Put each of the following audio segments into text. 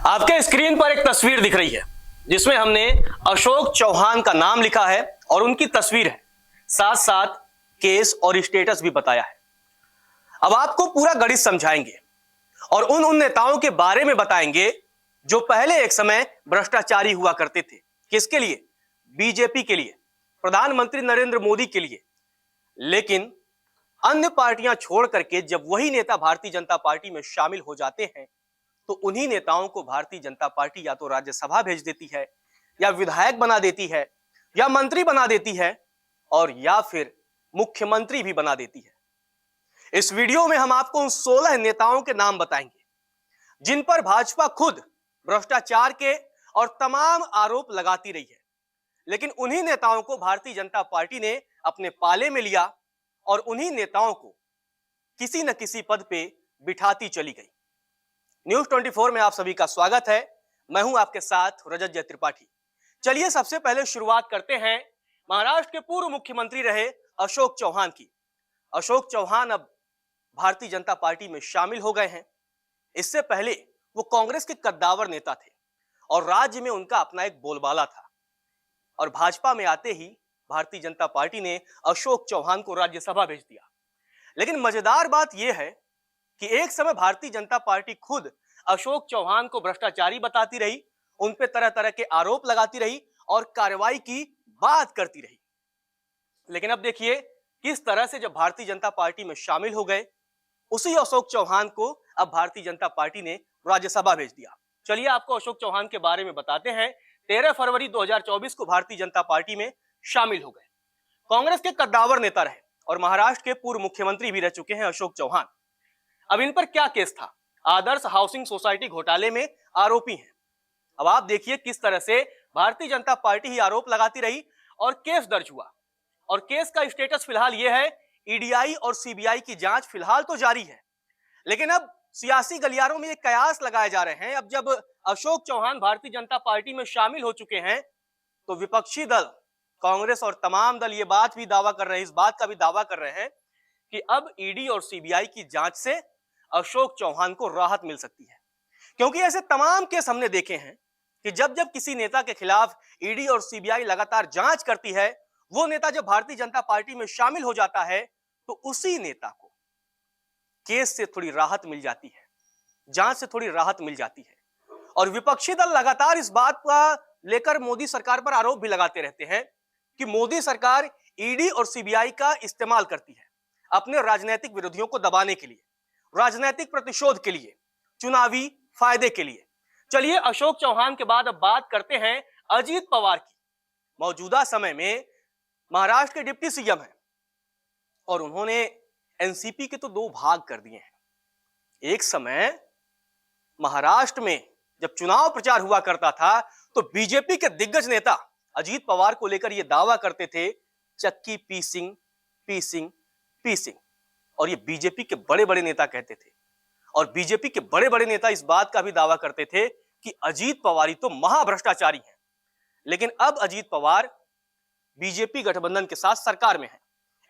आपके स्क्रीन पर एक तस्वीर दिख रही है जिसमें हमने अशोक चौहान का नाम लिखा है और उनकी तस्वीर है, साथ साथ केस और स्टेटस भी बताया है। अब आपको पूरा गणित समझाएंगे और उन नेताओं के बारे में बताएंगे जो पहले एक समय भ्रष्टाचारी हुआ करते थे। किसके लिए? बीजेपी के लिए, प्रधानमंत्री नरेंद्र मोदी के लिए। लेकिन अन्य पार्टियां छोड़ करके जब वही नेता भारतीय जनता पार्टी में शामिल हो जाते हैं तो उन्हीं नेताओं को भारतीय जनता पार्टी या तो राज्यसभा भेज देती है, या विधायक बना देती है, या मंत्री बना देती है, और या फिर मुख्यमंत्री भी बना देती है। इस वीडियो में हम आपको उन 16 नेताओं के नाम बताएंगे जिन पर भाजपा खुद भ्रष्टाचार के और तमाम आरोप लगाती रही है, लेकिन उन्हीं नेताओं को भारतीय जनता पार्टी ने अपने पाले में लिया और उन्हीं नेताओं को किसी न किसी पद पे बिठाती चली गई। न्यूज 24 में आप सभी का स्वागत है। मैं हूं आपके साथ रजत जय त्रिपाठी। चलिए सबसे पहले शुरुआत करते हैं महाराष्ट्र के पूर्व मुख्यमंत्री रहे अशोक चौहान की। अशोक चौहान अब भारतीय जनता पार्टी में शामिल हो गए हैं। इससे पहले वो कांग्रेस के कद्दावर नेता थे और राज्य में उनका अपना एक बोलबाला था, और भाजपा में आते ही भारतीय जनता पार्टी ने अशोक चौहान को राज्यसभा भेज दिया। लेकिन मजेदार बात यह है कि एक समय भारतीय जनता पार्टी खुद अशोक चौहान को भ्रष्टाचारी बताती रही, उन पे तरह तरह के आरोप लगाती रही और कार्रवाई की बात करती रही। लेकिन अब देखिए किस तरह से जब भारतीय जनता पार्टी में शामिल हो गए, उसी अशोक चौहान को अब भारतीय जनता पार्टी ने राज्यसभा भेज दिया। चलिए आपको अशोक चौहान के बारे में बताते हैं। 13 फरवरी 2024 को भारतीय जनता पार्टी में शामिल हो गए। कांग्रेस के कद्दावर नेता रहे और महाराष्ट्र के पूर्व मुख्यमंत्री भी रह चुके हैं अशोक चौहान। अब इन पर क्या केस था? आदर्श हाउसिंग सोसाइटी घोटाले में आरोपी हैं। अब आप देखिए किस तरह से भारतीय जनता पार्टी ही आरोप लगाती रही और केस दर्ज हुआ, और केस का स्टेटस फिलहाल यह है, ईडीआई और सीबीआई की जांच फिलहाल तो जारी है। लेकिन अब सियासी गलियारों में ये कयास लगाए जा रहे हैं, अब जब अशोक चौहान भारतीय जनता पार्टी में शामिल हो चुके हैं तो विपक्षी दल कांग्रेस और तमाम दल ये बात भी दावा कर रहे हैं, इस बात का भी दावा कर रहे हैं कि अब ईडी और सीबीआई की जांच से अशोक चौहान को राहत मिल सकती है। क्योंकि ऐसे तमाम केस हमने देखे हैं कि जब जब किसी नेता के खिलाफ ईडी और सीबीआई लगातार जांच करती है, वो नेता जब भारतीय जनता पार्टी में शामिल हो जाता है तो उसी नेता को केस से थोड़ी राहत मिल जाती है, जांच से थोड़ी राहत मिल जाती है। और विपक्षी दल लगातार इस बात का लेकर मोदी सरकार पर आरोप भी लगाते रहते हैं कि मोदी सरकार ईडी और सीबीआई का इस्तेमाल करती है अपने राजनीतिक विरोधियों को दबाने के लिए, राजनीतिक प्रतिशोध के लिए, चुनावी फायदे के लिए। चलिए अशोक चौहान के बाद अब बात करते हैं अजीत पवार की। मौजूदा समय में महाराष्ट्र के डिप्टी सीएम हैं और उन्होंने एनसीपी के तो 2 भाग कर दिए हैं। एक समय महाराष्ट्र में जब चुनाव प्रचार हुआ करता था तो बीजेपी के दिग्गज नेता अजीत पवार को लेकर यह दावा करते थे, चक्की P Singh P Singh P Singh. और ये बीजेपी के बड़े बड़े नेता कहते थे, और बीजेपी के बड़े बड़े नेता इस बात का भी दावा करते थे कि अजीत पवार तो महाभ्रष्टाचारी हैं। लेकिन अब अजीत पवार बीजेपी गठबंधन के साथ सरकार में है,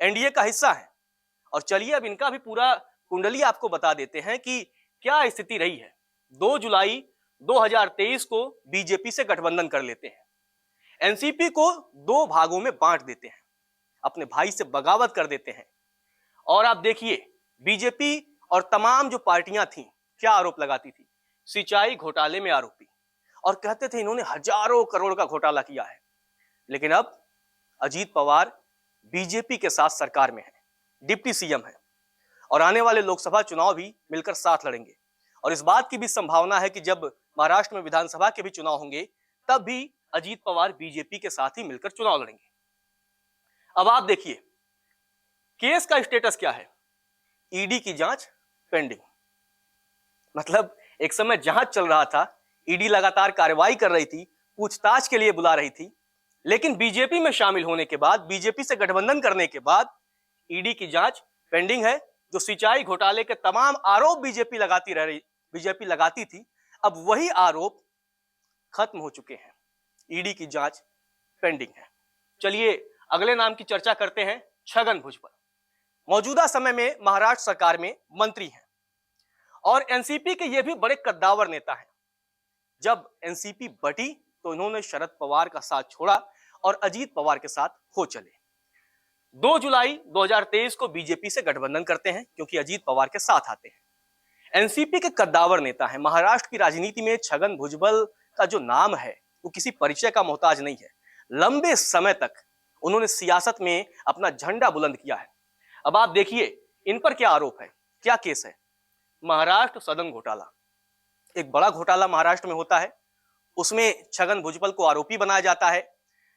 एनडीए का हिस्सा है। और चलिए अब इनका भी पूरा कुंडली आपको बता देते हैं कि क्या स्थिति रही है। 2 जुलाई 2023 को बीजेपी से गठबंधन कर लेते हैं, एनसीपी को 2 भागों में बांट देते हैं, अपने भाई से बगावत कर देते हैं। और आप देखिए बीजेपी और तमाम जो पार्टियां थीं क्या आरोप लगाती थी? सिंचाई घोटाले में आरोपी, और कहते थे इन्होंने हजारों करोड़ का घोटाला किया है। लेकिन अब अजीत पवार बीजेपी के साथ सरकार में है, डिप्टी सीएम है, और आने वाले लोकसभा चुनाव भी मिलकर साथ लड़ेंगे। और इस बात की भी संभावना है कि जब महाराष्ट्र में विधानसभा के भी चुनाव होंगे तब भी अजीत पवार बीजेपी के साथ ही मिलकर चुनाव लड़ेंगे। अब आप देखिए केस का स्टेटस क्या है? ईडी की जांच पेंडिंग। मतलब एक समय जांच चल रहा था, ईडी लगातार कार्रवाई कर रही थी, पूछताछ के लिए बुला रही थी, लेकिन बीजेपी में शामिल होने के बाद, बीजेपी से गठबंधन करने के बाद ईडी की जांच पेंडिंग है। जो सिंचाई घोटाले के तमाम आरोप बीजेपी लगाती थी, अब वही आरोप खत्म हो चुके हैं, ईडी की जांच पेंडिंग है। चलिए अगले नाम की चर्चा करते हैं, छगन भुजबल। मौजूदा समय में महाराष्ट्र सरकार में मंत्री हैं और एनसीपी के ये भी बड़े कद्दावर नेता हैं। जब एनसीपी बटी तो इन्होंने शरद पवार का साथ छोड़ा और अजीत पवार के साथ हो चले। 2 जुलाई 2023 को बीजेपी से गठबंधन करते हैं क्योंकि अजीत पवार के साथ आते हैं। एनसीपी के कद्दावर नेता हैं। महाराष्ट्र की राजनीति में छगन भुजबल का जो नाम है वो किसी परिचय का मोहताज नहीं है। लंबे समय तक उन्होंने सियासत में अपना झंडा बुलंद किया है। अब आप देखिए इन पर क्या आरोप है, क्या केस है। महाराष्ट्र सदन घोटाला, एक बड़ा घोटाला महाराष्ट्र में होता है, उसमें छगन भुजबल को आरोपी बनाया जाता है।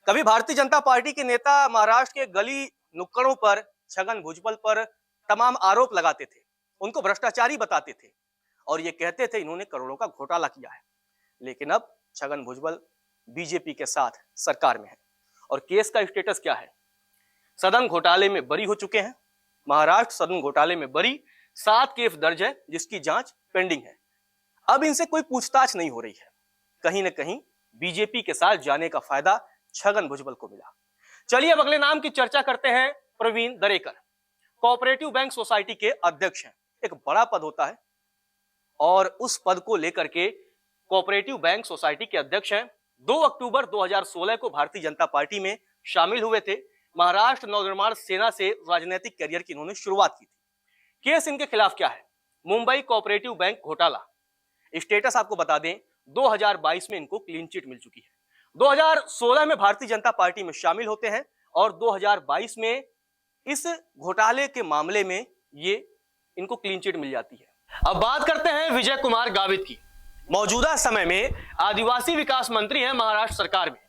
कभी भारतीय जनता पार्टी के नेता महाराष्ट्र के गली नुक्कड़ों पर छगन भुजबल पर तमाम आरोप लगाते थे, उनको भ्रष्टाचारी बताते थे और ये कहते थे इन्होंने करोड़ों का घोटाला किया है। लेकिन अब छगन भुजबल बीजेपी के साथ सरकार में है और केस का स्टेटस क्या है, सदन घोटाले में बरी हो चुके हैं। महाराष्ट्र सदन घोटाले में बरी, 7 केस दर्ज है जिसकी जांच पेंडिंग है। अब इनसे कोई पूछताछ नहीं हो रही है। कहीं ना कहीं बीजेपी के साथ जाने का फायदा छगन भुजबल को मिला। चलिए अब अगले नाम की चर्चा करते हैं। Praveen Darekar cooperative bank society के अध्यक्ष हैं। एक बड़ा पद होता है और उस पद को लेकर के कोऑपरेटिव बैंक सोसाइटी के अध्यक्ष हैं। 2 अक्टूबर 2016 को भारतीय जनता पार्टी में शामिल हुए थे। महाराष्ट्र नवनिर्माण सेना से राजनीतिक करियर की इन्होंने शुरुआत की थी। केस इनके खिलाफ क्या है, मुंबई कोऑपरेटिव बैंक घोटाला। स्टेटस आपको बता दें 2022 में इनको क्लीन चिट मिल चुकी है। 2016 में भारतीय जनता पार्टी में शामिल होते हैं और 2022 में इस घोटाले के मामले में ये इनको क्लीन चिट मिल जाती है। अब बात करते हैं विजय कुमार गावित की। मौजूदा समय में आदिवासी विकास मंत्री हैं महाराष्ट्र सरकार में।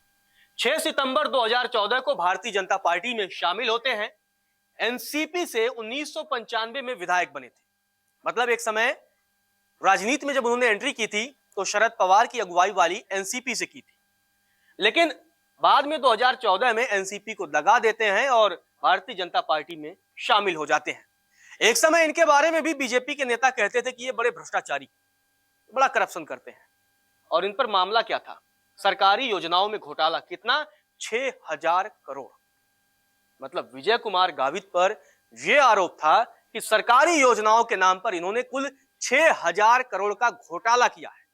6 सितंबर 2014 को भारतीय जनता पार्टी में शामिल होते हैं। एनसीपी से 1995 में विधायक बने थे। मतलब एक समय राजनीति में जब उन्होंने एंट्री की थी तो शरद पवार की अगुवाई वाली एनसीपी से की थी, लेकिन बाद में 2014 में एनसीपी को दगा देते हैं और भारतीय जनता पार्टी में शामिल हो जाते हैं। एक समय इनके बारे में भी बीजेपी के नेता कहते थे कि ये बड़े भ्रष्टाचारी, बड़ा करप्शन करते हैं। और इन पर मामला क्या था, सरकारी योजनाओं में घोटाला। कितना, 6000 करोड़। मतलब विजय कुमार गावित पर यह आरोप था कि सरकारी योजनाओं के नाम पर इन्होंने कुल 6000 करोड़ का घोटाला किया है।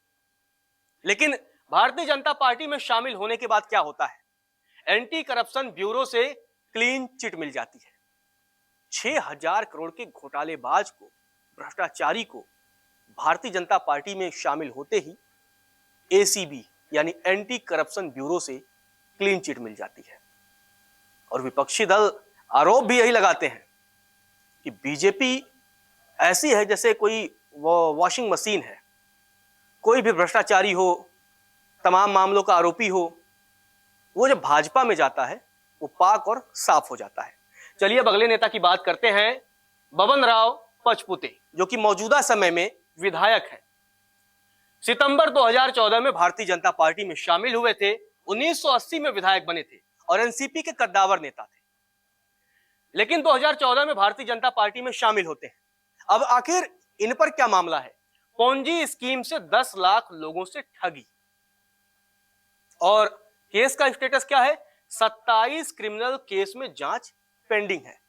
लेकिन भारतीय जनता पार्टी में शामिल होने के बाद क्या होता है, एंटी करप्शन ब्यूरो से क्लीन चिट मिल जाती है। 6000 करोड़ के घोटालेबाज को, भ्रष्टाचारी को भारतीय जनता पार्टी में शामिल होते ही एसीबी यानी एंटी करप्शन ब्यूरो से क्लीन चिट मिल जाती है। और विपक्षी दल आरोप भी यही लगाते हैं कि बीजेपी ऐसी है जैसे कोई वॉशिंग मशीन है, कोई भी भ्रष्टाचारी हो, तमाम मामलों का आरोपी हो, वो जब भाजपा में जाता है वो पाक और साफ हो जाता है। चलिए अब अगले नेता की बात करते हैं, बबन राव पचपुते, जो कि मौजूदा समय में विधायक है। सितंबर 2014 में भारतीय जनता पार्टी में शामिल हुए थे। 1980 में विधायक बने थे और एनसीपी के कद्दावर नेता थे। लेकिन 2014 में भारतीय जनता पार्टी में शामिल होते हैं। अब आखिर इन पर क्या मामला है, पोंजी स्कीम से 10 लाख लोगों से ठगी। और केस का स्टेटस क्या है, 27 क्रिमिनल केस में जांच पेंडिंग है।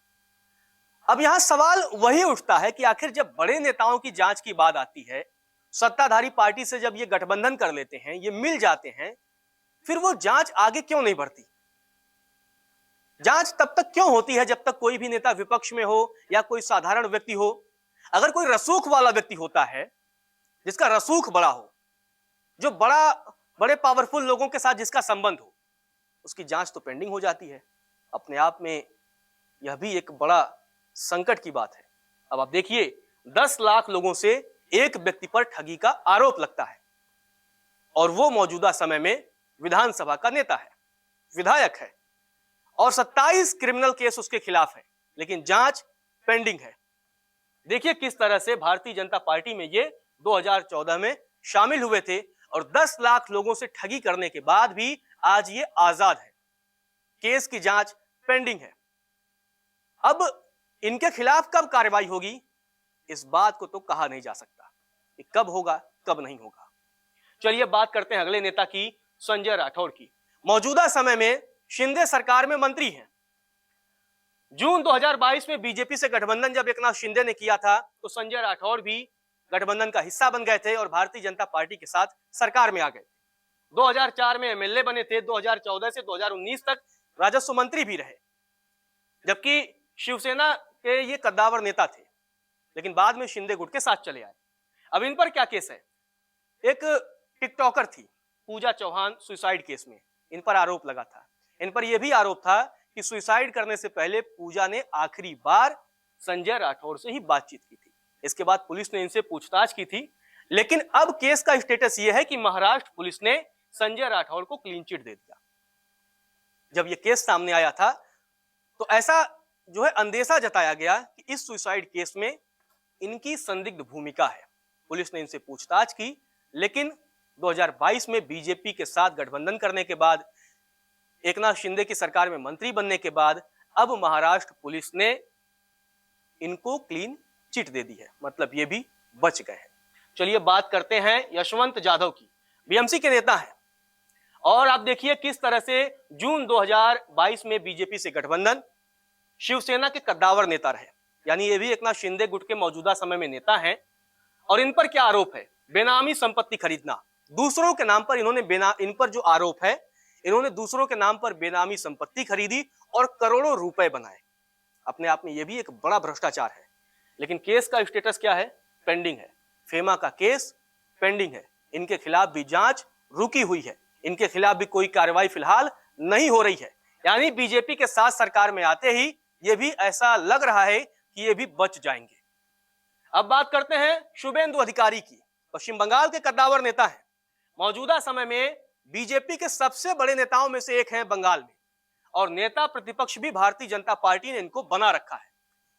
अब यहां सवाल वही उठता है कि आखिर जब बड़े नेताओं की जांच की बात आती है, सत्ताधारी पार्टी से जब ये गठबंधन कर लेते हैं, ये मिल जाते हैं, फिर वो जांच आगे क्यों नहीं बढ़ती। जांच तब तक क्यों होती है जब तक कोई भी नेता विपक्ष में हो या कोई साधारण व्यक्ति हो। अगर कोई रसूख वाला व्यक्ति होता है, जिसका रसूख बड़ा हो, जो बड़े पावरफुल लोगों के साथ जिसका संबंध हो, उसकी जांच तो पेंडिंग हो जाती है। अपने आप में यह भी एक बड़ा संकट की बात है। अब आप देखिए, 10 लाख लोगों से एक व्यक्ति पर ठगी का आरोप लगता है और वो मौजूदा समय में विधानसभा का नेता है, विधायक है, और 27 क्रिमिनल केस उसके खिलाफ है, लेकिन जांच पेंडिंग है। देखिए किस तरह से भारतीय जनता पार्टी में ये 2014 में शामिल हुए थे और 10 लाख लोगों से ठगी करने के बाद भी आज ये आजाद है, केस की जांच पेंडिंग है। अब इनके खिलाफ कब कार्रवाई होगी, इस बात को तो कहा नहीं जा सकता कि कब होगा कब नहीं होगा। चलिए बात करते हैं अगले नेता की, संजय राठौड़ की। मौजूदा समय में शिंदे सरकार में मंत्री हैं। जून 2022 में बीजेपी से गठबंधन जब एकनाथ शिंदे ने किया था तो संजय राठौड़ भी गठबंधन का हिस्सा बन गए थे और भारतीय जनता पार्टी के साथ सरकार में आ गए। 2004 में एमएलए बने थे, 2014 से 2019 तक राजस्व मंत्री भी रहे, जबकि शिवसेना के ये कद्दावर नेता थे, लेकिन बाद में शिंदे गुट के साथ चले आए। अब इन पर क्या केस है? एक टिकटॉकर थी पूजा चौहान, सुसाइड केस में इन पर आरोप लगा था। इन पर यह भी आरोप था कि सुसाइड करने से पहले पूजा ने आखिरी बार संजय राठौर से ही बातचीत की थी। इसके बाद पुलिस ने इनसे पूछताछ की थी, लेकिन अब केस का स्टेटस यह है कि महाराष्ट्र पुलिस ने संजय राठौर को क्लीन चिट दे दिया। जब यह केस सामने आया था तो ऐसा जो है अंदेशा जताया गया कि इस सुसाइड केस में इनकी संदिग्ध भूमिका है। पुलिस ने इनसे पूछताछ की, लेकिन 2022 में बीजेपी के साथ गठबंधन करने के बाद, एकनाथ शिंदे की सरकार में मंत्री बनने के बाद अब महाराष्ट्र पुलिस ने इनको क्लीन चिट दे दी है, मतलब ये भी बच गए हैं। चलिए बात करते हैं यशवंत जाधव की। बीएमसी के नेता हैं और आप देखिए किस तरह से जून 2022 में बीजेपी से गठबंधन, शिवसेना के कद्दावर नेता रहे, यानी ये भी एकनाथ शिंदे गुट के मौजूदा समय में नेता हैं। और इन पर क्या आरोप है? बेनामी संपत्ति खरीदना, दूसरों के नाम पर इन पर जो आरोप है, इन्होंने दूसरों के नाम पर बेनामी संपत्ति खरीदी और करोड़ों रुपए बनाए। अपने आप में यह भी एक बड़ा भ्रष्टाचार है, लेकिन केस का स्टेटस क्या है? पेंडिंग है। फेमा का केस पेंडिंग है, इनके खिलाफ भी जांच रुकी हुई है, इनके खिलाफ भी कोई कार्रवाई फिलहाल नहीं हो रही है। यानी बीजेपी के साथ सरकार में आते ही ये भी ऐसा लग रहा है कि ये भी बच जाएंगे। अब बात करते हैं शुभेंदु अधिकारी की। पश्चिम बंगाल के कद्दावर नेता हैं, मौजूदा समय में बीजेपी के सबसे बड़े नेताओं में से एक हैं बंगाल में, और नेता प्रतिपक्ष भी भारतीय जनता पार्टी ने इनको बना रखा है।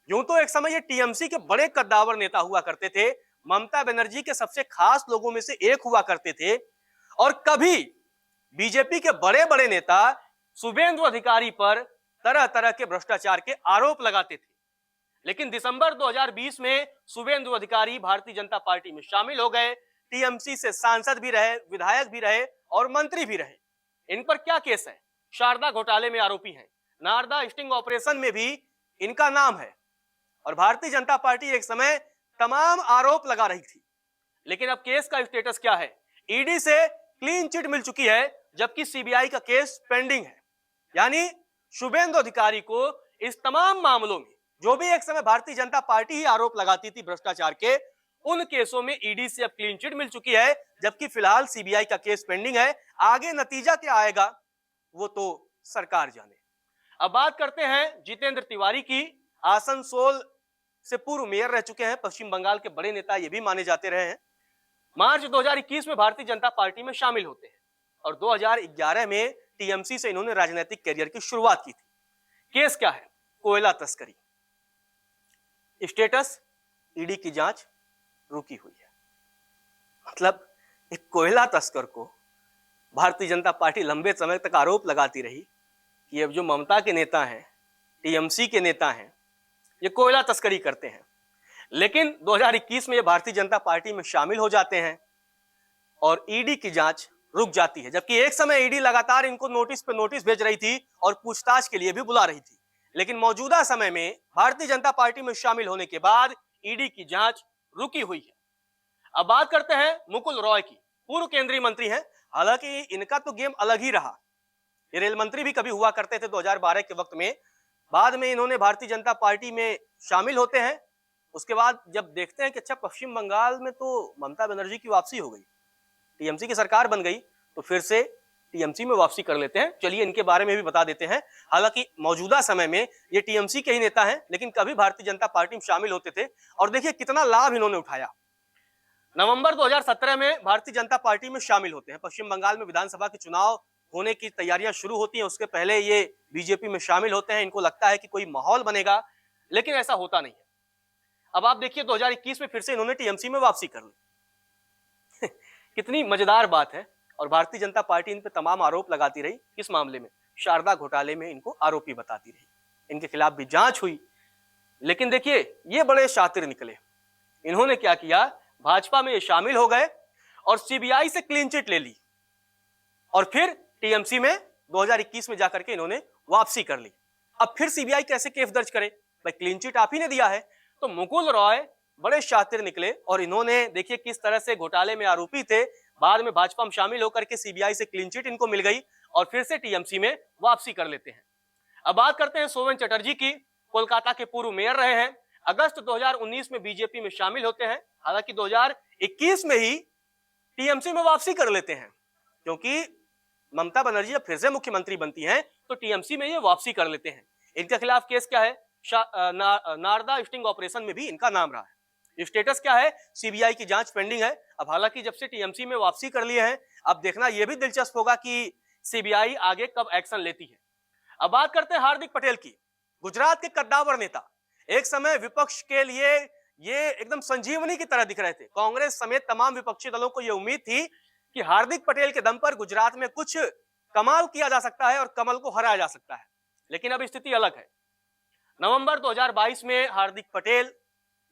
यूं तो एक समय ये टीएमसी के बड़े कद्दावर नेता हुआ करते थे, ममता बनर्जी के सबसे खास लोगों में से एक हुआ करते थे, और कभी बीजेपी के बड़े बड़े नेता शुभेंदु अधिकारी पर तरह तरह के भ्रष्टाचार के आरोप लगाते थे। लेकिन दिसंबर 2020 में शुभेंदु अधिकारी भारतीय जनता पार्टी में शामिल हो गए, टीएमसी से सांसद भी रहे, विधायक भी रहे और मंत्री भी रहे। इन पर क्या केस है? शारदा घोटाले में आरोपी हैं, नारदा स्टिंग ऑपरेशन में भी इनका नाम है, और भारतीय जनता पार्टी एक समय तमाम आरोप लगा रही थी। लेकिन अब केस का स्टेटस क्या है? ईडी से क्लीन चिट मिल चुकी है, जबकि सीबीआई का केस पेंडिंग है। यानी शुभेंदु अधिकारी को इस तमाम मामलों में, जो भी एक समय भारतीय जनता पार्टी ही आरोप लगाती थी भ्रष्टाचार के, उन केसों में ईडी से अब क्लीन चिट मिल चुकी है, जबकि फिलहाल सीबीआई का केस पेंडिंग है। आगे नतीजा क्या आएगा वो तो सरकार जाने। अब बात करते हैं जितेंद्र तिवारी की। आसनसोल से पूर्व मेयर रह चुके हैं, पश्चिम बंगाल के बड़े नेता ये भी माने जाते रहे हैं। मार्च 2021 में भारतीय जनता पार्टी में शामिल होते हैं और 2011 में टीएमसी से इन्होंने राजनीतिक करियर की शुरुआत की थी। केस क्या है? कोयला तस्करी। स्टेटस ईडी की जांच रुकी हुई है। मतलब एक कोयला तस्कर को भारतीय जनता पार्टी लंबे समय तक आरोप लगाती रही कि अब जो ममता के नेता हैं, टीएमसी के नेता हैं, ये कोयला तस्करी करते हैं। लेकिन 2021 में ये भारतीय जनता पार्टी में शामिल हो जाते हैं और ईडी की जांच रुक जाती है, जबकि एक समय ईडी लगातार इनको नोटिस पे नोटिस भेज रही थी और पूछताछ के लिए भी बुला रही थी। लेकिन मौजूदा समय में भारतीय जनता पार्टी में शामिल होने के बाद ईडी की जांच रुकी हुई है। अब बात करते हैं मुकुल रॉय की। पूर्व केंद्रीय मंत्री हैं, हालांकि इनका तो गेम अलग ही रहा। ये रेल मंत्री भी कभी हुआ करते थे 2012 के वक्त में। बाद में इन्होंने भारतीय जनता पार्टी में शामिल होते हैं। उसके बाद जब देखते हैं कि अच्छा पश्चिम बंगाल में तो ममता बनर्जी की वापसी हो गई, टीएमसी की सरकार बन गई, तो फिर से टीएमसी में वापसी कर लेते हैं। चलिए इनके बारे में भी बता देते हैं। हालांकि मौजूदा समय में ये टीएमसी के ही नेता हैं, लेकिन कभी भारतीय जनता पार्टी में शामिल होते थे और देखिए कितना लाभ इन्होंने उठाया। नवंबर 2017 में भारतीय जनता पार्टी में शामिल होते हैं। पश्चिम बंगाल में विधानसभा के चुनाव होने की तैयारियां शुरू होती हैं, उसके पहले ये बीजेपी में शामिल होते हैं। इनको लगता है कि कोई माहौल बनेगा, लेकिन ऐसा होता नहीं है। अब आप देखिए 2021 में फिर से इन्होंने टीएमसी में वापसी कर ली। कितनी मजेदार बात है। और भारतीय जनता पार्टी इन पे तमाम आरोप लगाती रही। किस मामले में? शारदा घोटाले में इनको आरोपी बताती रही। इनके खिलाफ भी जांच हुई, लेकिन देखिए ये बड़े शातिर निकले। इन्होंने क्या किया? भाजपा में ये शामिल हो गए और सीबीआई से क्लीन चिट ले ली और फिर टीएमसी में 2021 में जाकर के इन्होंने वापसी कर ली। अब फिर सीबीआई कैसे केस दर्ज करे? भाई क्लीन चिट आप ही ने दिया है। तो मुकुल रॉय बड़े शातिर निकले और इन्होंने देखिए किस तरह से घोटाले में आरोपी थे, बाद में भाजपा में शामिल होकर के सीबीआई से क्लीन चिट इनको मिल गई और फिर से टीएमसी में वापसी कर लेते हैं। अब बात करते हैं सोवन चटर्जी की। कोलकाता के पूर्व मेयर रहे हैं। अगस्त 2019 में बीजेपी में शामिल होते हैं। हालांकि 2021 में ही टीएमसी में वापसी कर लेते हैं, क्योंकि ममता बनर्जी जब फिर से मुख्यमंत्री बनती हैं तो टीएमसी में ये वापसी कर लेते हैं। इनके खिलाफ केस क्या है? नारदा स्टिंग ऑपरेशन में भी इनका नाम रहा है। स्टेटस क्या है? सीबीआई की जांच पेंडिंग है। अब हालांकि जब से टीएमसी में वापसी कर लिए हैं, अब देखना यह भी दिलचस्प होगा कि सीबीआई आगे कब एक्शन लेती है। अब बात करते हैं हार्दिक पटेल की। गुजरात के कद्दावर नेता, एक समय विपक्ष के लिए ये एकदम संजीवनी की तरह दिख रहे थे। कांग्रेस समेत तमाम विपक्षी दलों को यह उम्मीद थी कि हार्दिक पटेल के दम पर गुजरात में कुछ कमाल किया जा सकता है और कमल को हराया जा सकता है, लेकिन अब स्थिति अलग है। नवंबर 2022 में हार्दिक पटेल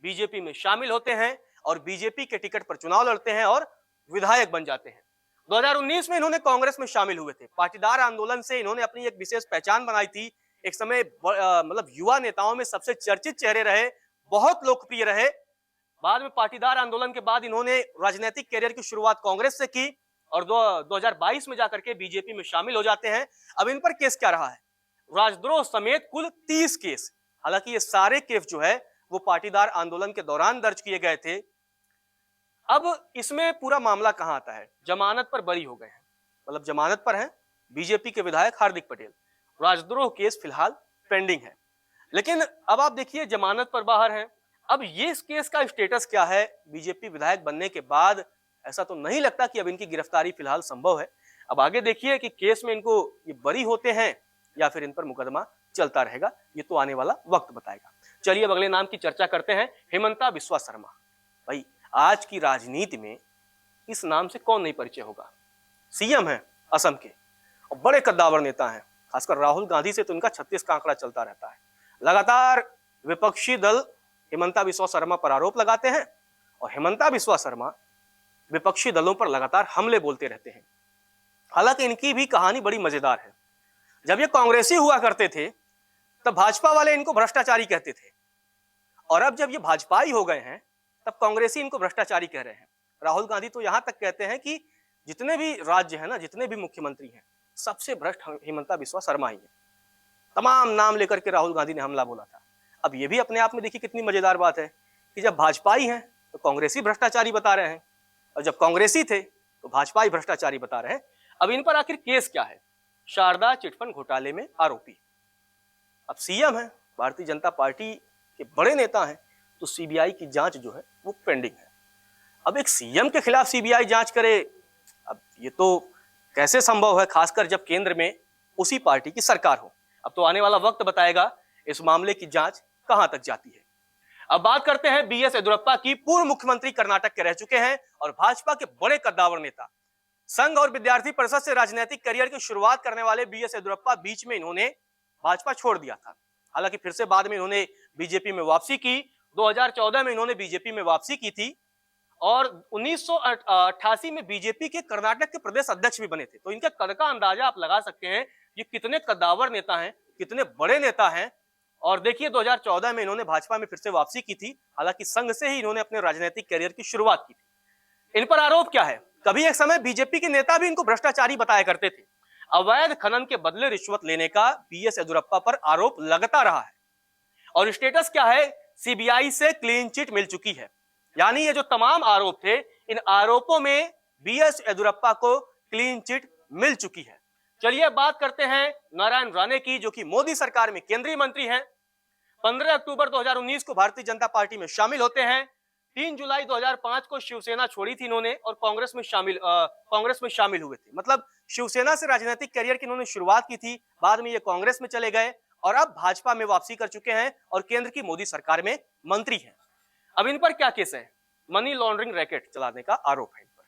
बीजेपी में शामिल होते हैं और बीजेपी के टिकट पर चुनाव लड़ते हैं और विधायक बन जाते हैं। 2019 में इन्होंने कांग्रेस में शामिल हुए थे। पाटीदार आंदोलन से इन्होंने अपनी एक विशेष पहचान बनाई थी। एक समय मतलब युवा नेताओं में सबसे चर्चित चेहरे रहे, बहुत लोकप्रिय रहे। बाद में पाटीदार आंदोलन के बाद इन्होंने राजनीतिक कैरियर की शुरुआत कांग्रेस से की और 2022 में जाकर के बीजेपी में शामिल हो जाते हैं। अब इन पर केस क्या रहा है? राजद्रोह समेत कुल 30 केस। हालांकि ये सारे केस जो है वो पाटीदार आंदोलन के दौरान दर्ज किए गए थे। अब इसमें पूरा मामला कहां आता है? जमानत पर बरी हो गए हैं, मतलब जमानत पर हैं बीजेपी के विधायक हार्दिक पटेल। राजद्रोह केस फिलहाल पेंडिंग है, लेकिन अब आप देखिए जमानत पर बाहर हैं। अब ये इस केस का स्टेटस क्या है? बीजेपी विधायक बनने के बाद ऐसा तो नहीं लगता कि अब इनकी गिरफ्तारी फिलहाल संभव है। अब आगे देखिए कि केस में इनको ये बरी होते हैं या फिर इन पर मुकदमा चलता रहेगा, ये तो आने वाला वक्त बताएगा। चलिए अब अगले नाम की चर्चा करते हैं, हेमंता बिस्वा शर्मा। भाई आज की राजनीति में इस नाम से कौन नहीं परिचय होगा? सीएम है असम के और बड़े कद्दावर नेता हैं। खासकर राहुल गांधी से तो इनका 36 का आंकड़ा चलता रहता है। लगातार विपक्षी दल हेमंता बिस्वा शर्मा पर आरोप लगाते हैं और हेमंता बिस्वा शर्मा विपक्षी दलों पर लगातार हमले बोलते रहते हैं। हालांकि इनकी भी कहानी बड़ी मजेदार है। जब ये कांग्रेसी हुआ करते थे तब भाजपा वाले इनको भ्रष्टाचारी कहते थे, और अब जब ये भाजपाई हो गए हैं तब कांग्रेसी इनको भ्रष्टाचारी कह रहे हैं। राहुल गांधी तो यहां तक कहते हैं कि जितने भी राज्य हैं ना, जितने भी मुख्यमंत्री हैं, सबसे भ्रष्ट हेमंता बिस्वा शर्मा ही है। तमाम नाम लेकर के राहुल गांधी ने हमला बोला था। अब ये भी अपने आप में देखिए कितनी मजेदार बात है कि जब भाजपाई हैं तो कांग्रेसी भ्रष्टाचारी बता रहे हैं, और जब कांग्रेसी थे तो भाजपाई भ्रष्टाचारी बता रहे हैं। अब इन पर आखिर केस क्या है? शारदा चिटफंड घोटाले में आरोपी। अब सीएम है, भारतीय जनता पार्टी के बड़े नेता हैं, तो सीबीआई की जांच जो है वो पेंडिंग है। अब एक सीएम के खिलाफ सीबीआई जांच करे, अब ये तो कैसे संभव है, खासकर जब केंद्र में उसी पार्टी की सरकार हो। अब तो आने वाला वक्त बताएगा इस मामले की जांच कहां तक जाती है। अब बात करते हैं बीएस येदियुरप्पा की। पूर्व मुख्यमंत्री कर्नाटक के रह चुके हैं और भाजपा के बड़े कद्दावर नेता। संघ और विद्यार्थी परिषद से राजनीतिक करियर की शुरुआत करने वाले बीएस येदियुरप्पा बीच में इन्होंने भाजपा छोड़ दिया था। हालांकि फिर से बाद में इन्होंने बीजेपी में वापसी की। 2014 में इन्होंने बीजेपी में वापसी की थी और 1988 में बीजेपी के कर्नाटक के प्रदेश अध्यक्ष भी बने थे। तो इनके कद का अंदाजा आप लगा सकते हैं ये कितने कद्दावर नेता हैं, कितने बड़े नेता हैं। और देखिए 2014 में इन्होंने भाजपा में फिर से वापसी की थी। हालांकि संघ से ही इन्होंने अपने राजनीतिक करियर की शुरुआत की थी। इन पर आरोप क्या है? कभी एक समय बीजेपी के नेता भी इनको भ्रष्टाचारी बताया करते थे। अवैध खनन के बदले रिश्वत लेने का बीएस येदियुरप्पा पर आरोप लगता रहा है। और स्टेटस क्या है? सीबीआई से क्लीन चिट मिल चुकी है। यानी ये जो तमाम आरोप थे, इन आरोपों में बीएस येदियुरप्पा को क्लीन चिट मिल चुकी है। चलिए बात करते हैं नारायण राणे की, जो कि मोदी सरकार में केंद्रीय मंत्री हैं। 15 अक्टूबर 2019 को भारतीय जनता पार्टी में शामिल होते हैं। 3 जुलाई 2005 को शिवसेना छोड़ी थी इन्होंने और कांग्रेस में शामिल हुए थे। मतलब शिवसेना से राजनीतिक करियर की इन्होंने शुरुआत की थी, बाद में ये कांग्रेस में चले गए और अब भाजपा में वापसी कर चुके हैं और केंद्र की मोदी सरकार में मंत्री हैं। अब इन पर क्या केस है? मनी लॉन्ड्रिंग रैकेट चलाने का आरोप है इन पर।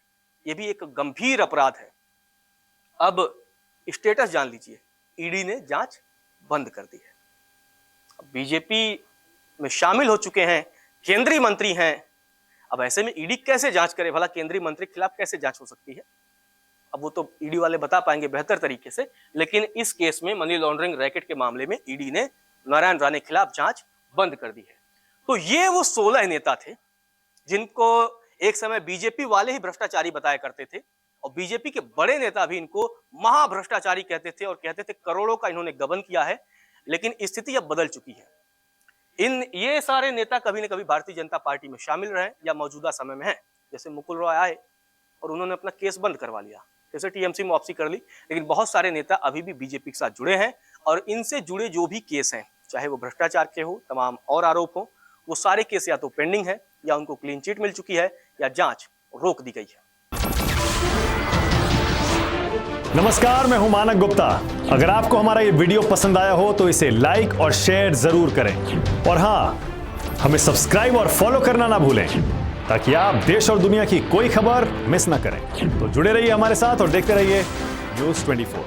यह भी एक गंभीर अपराध है। अब स्टेटस जान लीजिए, ईडी ने जांच बंद कर दी है। बीजेपी में शामिल हो चुके हैं, केंद्रीय मंत्री हैं। अब ऐसे में ईडी कैसे जांच करे? भला केंद्रीय मंत्री के खिलाफ कैसे जांच हो सकती है? अब वो तो ईडी वाले बता पाएंगे बेहतर तरीके से, लेकिन इस केस में मनी लॉन्ड्रिंग रैकेट के मामले में ईडी ने नारायण राणे के खिलाफ जांच बंद कर दी है। तो ये वो 16 नेता थे जिनको एक समय बीजेपी वाले ही भ्रष्टाचारी बताया करते थे और बीजेपी के बड़े नेता भी इनको महाभ्रष्टाचारी कहते थे और कहते थे करोड़ों का इन्होंने गबन किया है। लेकिन स्थिति अब बदल चुकी है। ये सारे नेता कभी न कभी भारतीय जनता पार्टी में शामिल रहे या मौजूदा समय में हैं। जैसे मुकुल रॉय आए और उन्होंने अपना केस बंद करवा लिया, जैसे टीएमसी में वापसी कर ली, लेकिन बहुत सारे नेता अभी भी बीजेपी के साथ जुड़े हैं और इनसे जुड़े जो भी केस हैं, चाहे वो भ्रष्टाचार के हो, तमाम और आरोप हो, वो सारे केस या तो पेंडिंग है या उनको क्लीन चिट मिल चुकी है या जांच रोक दी गई है। नमस्कार, मैं हूं मानक गुप्ता। अगर आपको हमारा ये वीडियो पसंद आया हो तो इसे लाइक और शेयर जरूर करें और हां, हमें सब्सक्राइब और फॉलो करना ना भूलें ताकि आप देश और दुनिया की कोई खबर मिस ना करें। तो जुड़े रहिए हमारे साथ और देखते रहिए News 24।